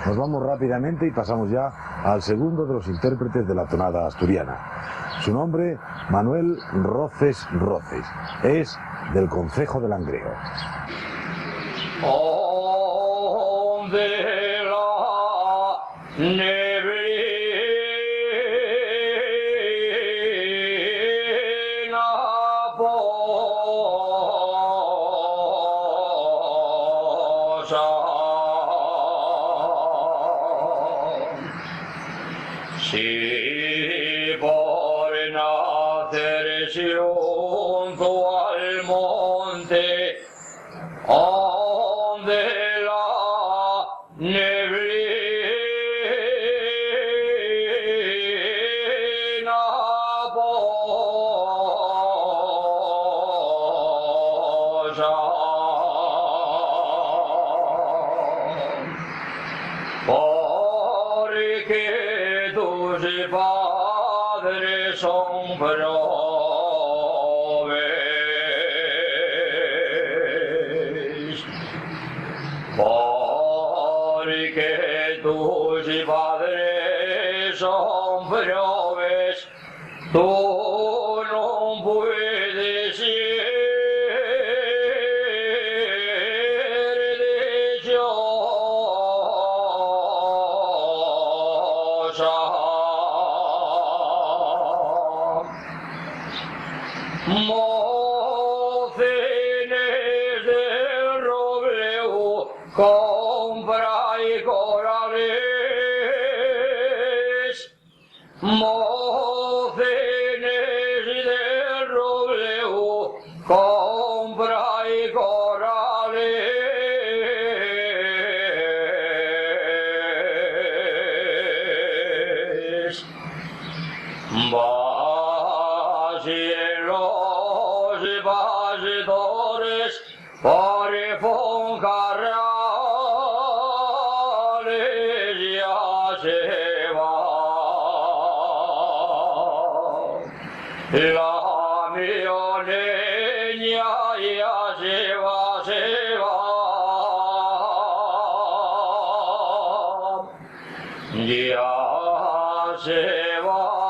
Nos vamos rápidamente y pasamos ya al segundo de los intérpretes de la tonada asturiana. Su nombre, Manuel Roces Roces. Es del concejo de Langreo. Si por nacer se junto al monte, donde la neblina posa, porque tus padres son probes, porque tus padres son probes, tú no puedes ser dichosa. Mocines del Robleu, compra y corales. Mocines del Robleu, compra y corales. Bastidores por Foncarrales ya se va. La mioneña ya se va, ya se va.